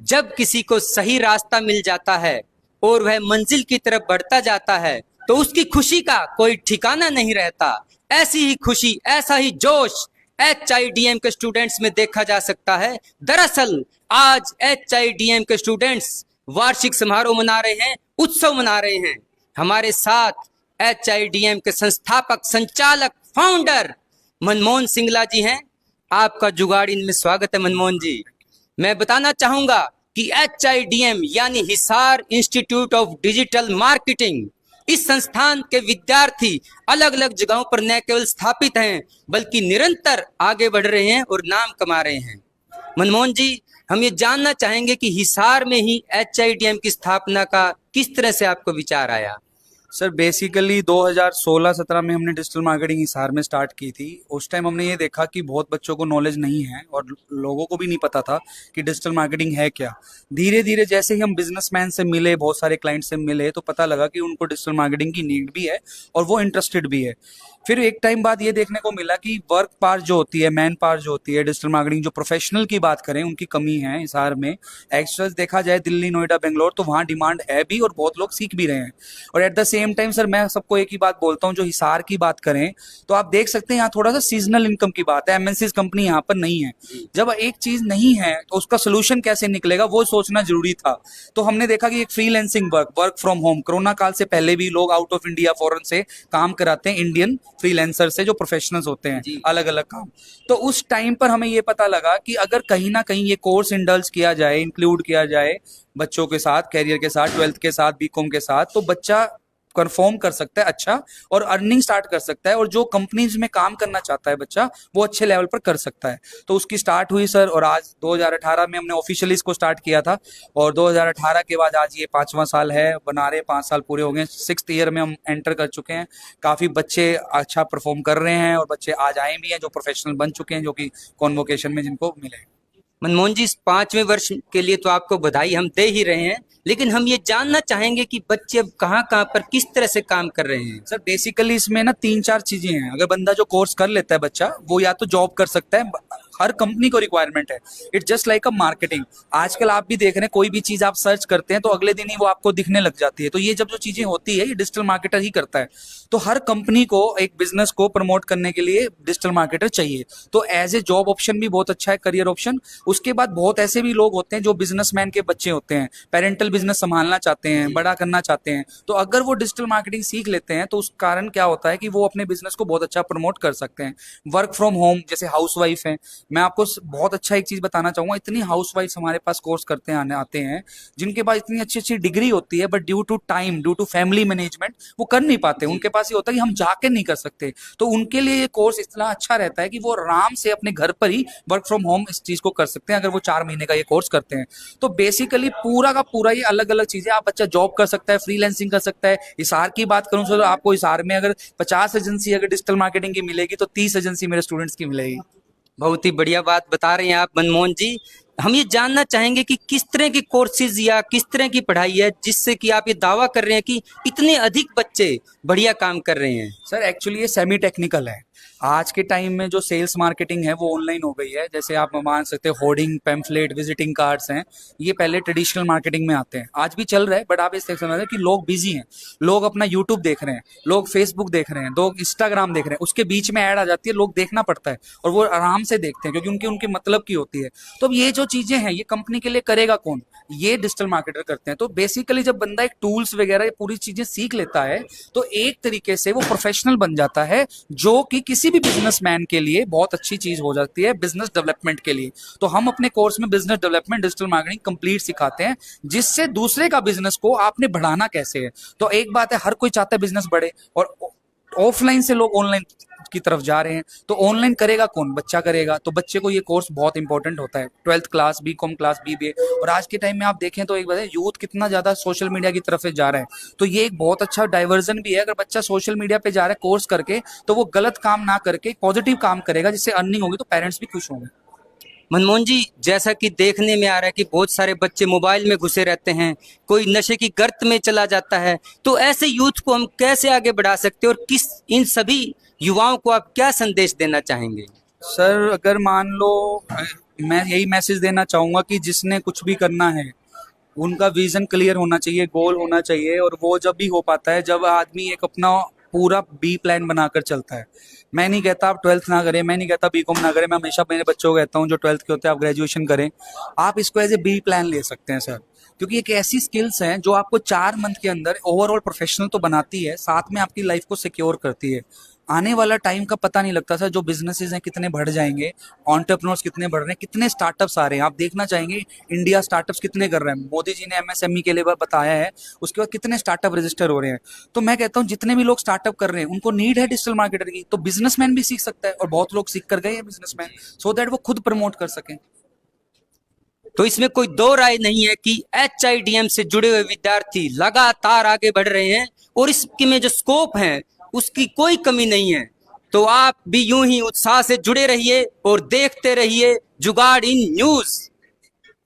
जब किसी को सही रास्ता मिल जाता है और वह मंजिल की तरफ बढ़ता जाता है तो उसकी खुशी का कोई ठिकाना नहीं रहता। ऐसी ही खुशी, ऐसा ही जोश HIDM के स्टूडेंट्स में देखा जा सकता है। दरअसल आज HIDM के स्टूडेंट्स वार्षिक समारोह मना रहे हैं, उत्सव मना रहे हैं। हमारे साथ HIDM के संस्थापक, संचालक, फाउंडर मनमोहन सिंगला जी हैं। आपका जुगाड़ी में स्वागत है मनमोहन जी। मैं बताना चाहूंगा कि HIDM यानी Hisar institute of digital marketing, इस संस्थान के विद्यार्थी अलग अलग जगहों पर न केवल स्थापित हैं बल्कि निरंतर आगे बढ़ रहे हैं और नाम कमा रहे हैं। मनमोहन जी, हम ये जानना चाहेंगे कि हिसार में ही HIDM की स्थापना का किस तरह से आपको विचार आया? सर बेसिकली 2016-17 में हमने डिजिटल मार्केटिंग हिसार में स्टार्ट की थी। उस टाइम हमने ये देखा कि बहुत बच्चों को नॉलेज नहीं है और लोगों को भी नहीं पता था कि डिजिटल मार्केटिंग है क्या। धीरे धीरे जैसे ही हम बिजनेसमैन से मिले, बहुत सारे क्लाइंट से मिले, तो पता लगा कि उनको डिजिटल मार्केटिंग की नीड भी है और वो इंटरेस्टेड भी है। फिर एक टाइम बाद ये देखने को मिला कि वर्क पावर जो होती है, मैन पावर जो होती है, डिजिटल मार्केटिंग जो प्रोफेशनल की बात करें, उनकी कमी है हिसार में। एक्चुअल देखा जाए दिल्ली, नोएडा, बेंगलोर, तो वहाँ डिमांड है भी और बहुत लोग सीख भी रहे हैं। और at the same time sir मैं सबको एक ही बात बोलता हूँ, जो हिसार की बात करें तो आप देख सकते हैं यहाँ थोड़ा सा सीजनल इनकम की बात है। MNCs कंपनी यहाँ पर नहीं है। जब एक चीज नहीं है तो उसका सोल्यूशन कैसे निकलेगा वो सोचना जरूरी था। तो हमने देखा कि एक freelancing work from home, corona काल से पहले भी लोग आउट ऑफ इंडिया, फॉरेन से काम कराते हैं इंडियन फ्रीलांसर से, जो प्रोफेशनल्स होते हैं अलग अलग काम। तो उस टाइम पर हमें ये पता लगा कि अगर कहीं ना कहीं ये कोर्स इंडल्ज किया जाए, इंक्लूड किया जाए बच्चों के साथ, कैरियर के साथ, 12th के साथ, BCom के साथ, तो बच्चा परफॉर्म कर सकता है अच्छा और अर्निंग स्टार्ट कर सकता है, और जो कंपनीज में काम करना चाहता है बच्चा वो अच्छे लेवल पर कर सकता है। तो उसकी स्टार्ट हुई सर, और आज 2018 में हमने ऑफिशियली इसको स्टार्ट किया था, और 2018 के बाद आज ये 5वां साल है, बना रहे 5 साल पूरे हो गए, 6th ईयर में हम एंटर कर चुके हैं। काफी बच्चे अच्छा परफॉर्म कर रहे हैं और बच्चे आज आए भी हैं जो प्रोफेशनल बन चुके हैं, जो कि कॉन्वोकेशन में जिनको मिले। मनमोहन जी, इस 5वें वर्ष के लिए तो आपको बधाई हम दे ही रहे हैं, लेकिन हम ये जानना चाहेंगे कि बच्चे अब कहाँ कहाँ पर किस तरह से काम कर रहे हैं। सर बेसिकली इसमें ना 3-4 चीजें हैं। अगर बंदा जो कोर्स कर लेता है बच्चा, वो या तो जॉब कर सकता है, हर कंपनी को रिक्वायरमेंट है। It's just like a marketing. आजकल आप भी देख रहे हैं, कोई भी चीज आप सर्च करते हैं तो अगले दिन ही वो आपको दिखने लग जाती है। तो ये जब जो चीजें होती है ये डिजिटल मार्केटर ही करता है। तो हर कंपनी को एक बिजनेस को प्रमोट करने के लिए डिजिटल मार्केटर चाहिए। तो एज ए जॉब ऑप्शन भी बहुत अच्छा है, करियर ऑप्शन। उसके बाद बहुत ऐसे भी लोग होते हैं जो बिजनेसमैन के बच्चे होते हैं, पेरेंटल बिजनेस संभालना चाहते हैं, बड़ा करना चाहते हैं। तो अगर वो डिजिटल मार्केटिंग सीख लेते हैं तो उस कारण क्या होता है कि वो अपने बिजनेस को बहुत अच्छा प्रमोट कर सकते हैं। वर्क फ्रॉम होम, जैसे हाउस वाइफ है, मैं आपको बहुत अच्छा एक चीज बताना चाहूंगा। इतनी हाउस वाइफ हमारे पास कोर्स करते हैं, आते हैं, जिनके पास इतनी अच्छी अच्छी डिग्री होती है, but due to time, due to family management वो कर नहीं पाते। उनके पास ये होता है कि हम जाके नहीं कर सकते। तो उनके लिए ये कोर्स इतना अच्छा रहता है कि वो आराम से अपने घर पर ही वर्क फ्रॉम होम इस चीज को कर सकते हैं, अगर वो 4 महीने का ये कोर्स करते हैं। तो बेसिकली पूरा का पूरा ये अलग अलग चीजें, आप बच्चा जॉब कर सकता है, फ्रीलांसिंग कर सकता है। हिसार की बात करूं तो आपको हिसार में अगर 50 एजेंसी अगर डिजिटल मार्केटिंग की मिलेगी तो 30 एजेंसी मेरे स्टूडेंट्स की मिलेगी। बहुत ही बढ़िया बात बता रहे हैं आप मनमोहन जी। हम ये जानना चाहेंगे कि किस तरह के कोर्सेज या किस तरह की पढ़ाई है जिससे कि आप ये दावा कर रहे हैं कि इतने अधिक बच्चे बढ़िया काम कर रहे हैं। सर एक्चुअली ये सेमी टेक्निकल है। आज के टाइम में जो सेल्स मार्केटिंग है वो ऑनलाइन हो गई है। जैसे आप मान सकते हैं होर्डिंग, पैम्फलेट, विजिटिंग कार्ड्स हैं, ये पहले ट्रेडिशनल मार्केटिंग में आते हैं, आज भी चल रहा है। बट आप इस समझ रहे हैं कि लोग बिजी हैं, लोग अपना यूट्यूब देख रहे हैं, लोग फेसबुक देख रहे हैं, लोग इंस्टाग्राम देख रहे हैं, उसके बीच में ऐड आ जाती है, लोग देखना पड़ता है और वो आराम से देखते हैं क्योंकि उनके उनके मतलब की होती है। तो अब ये जो चीजें हैं ये कंपनी के लिए करेगा कौन? ये डिजिटल मार्केटर करते हैं। तो बेसिकली जब बंदा एक टूल्स वगैरह पूरी चीजें सीख लेता है तो एक तरीके से वो प्रोफेशनल बन जाता है, जो कि किसी भी बिजनेसमैन के लिए बहुत अच्छी चीज हो जाती है बिजनेस डेवलपमेंट के लिए। तो हम अपने कोर्स में business development, digital marketing complete सिखाते हैं, जिससे दूसरे का बिजनेस को आपने बढ़ाना कैसे है। तो एक बात है, हर कोई चाहता है बिजनेस बढ़े, और ऑफलाइन से लोग ऑनलाइन की तरफ जा रहे हैं। तो ऑनलाइन करेगा कौन? बच्चा करेगा। तो बच्चे को ये कोर्स बहुत इंपॉर्टेंट होता है। 12th class, BCom class, BBA। और आज के टाइम में आप देखें तो एक बात है, यूथ कितना ज्यादा सोशल मीडिया की तरफ से जा रहा है। तो ये एक बहुत अच्छा डाइवर्जन भी है। अगर बच्चा सोशल मीडिया पे जा रहा है कोर्स करके, तो वो गलत काम ना करके पॉजिटिव काम करेगा, जिससे अर्निंग होगी, तो पेरेंट्स भी खुश होंगे। मनमोहन जी, जैसा कि देखने में आ रहा है कि बहुत सारे बच्चे मोबाइल में घुसे रहते हैं, कोई नशे की गर्त में चला जाता है, तो ऐसे यूथ को हम कैसे आगे बढ़ा सकते हैं और किस इन सभी युवाओं को आप क्या संदेश देना चाहेंगे? सर अगर मान लो मैं यही मैसेज देना चाहूंगा कि जिसने कुछ भी करना है उनका विजन क्लियर होना चाहिए, गोल होना चाहिए, और वो जब भी हो पाता है जब आदमी एक अपना पूरा बी प्लान बनाकर चलता है। मैं नहीं कहता आप ट्वेल्थ ना करें, मैं नहीं कहता बीकॉम ना करें, मैं हमेशा मेरे बच्चों को कहता हूँ जो ट्वेल्थ के होते हैं आप ग्रेजुएशन करें। आप इसको एज ए बी प्लान ले सकते हैं सर, क्योंकि एक ऐसी स्किल्स हैं जो आपको 4 मंथ के अंदर ओवरऑल प्रोफेशनल तो बनाती है, साथ में आपकी लाइफ को सिक्योर करती है। आने वाला टाइम का पता नहीं लगता सर, जो बिजनेसेस हैं कितने बढ़ जाएंगे, एंटरप्रेन्योर्स कितने बढ़ रहे हैं, कितने स्टार्टअप्स आ रहे हैं। आप देखना चाहेंगे इंडिया स्टार्टअप्स कितने कर रहे हैं, मोदी जी ने एमएसएमई के लिए बताया है, उसके बाद कितने स्टार्टअप रजिस्टर हो रहे हैं। तो मैं कहता हूँ जितने भी लोग स्टार्टअप कर रहे हैं उनको नीड है डिजिटल मार्केटर की, तो बिजनेसमैन भी सीख सकता है, और बहुत लोग सीख कर गए हैं बिजनेसमैन, सो दैट वो खुद प्रमोट कर सकें। तो इसमें कोई दो राय नहीं है कि HIDM से जुड़े हुए विद्यार्थी लगातार आगे बढ़ रहे हैं और इसके में जो स्कोप है उसकी कोई कमी नहीं है। तो आप भी यूं ही उत्साह से जुड़े रहिए और देखते रहिए जुगाड़ इन न्यूज।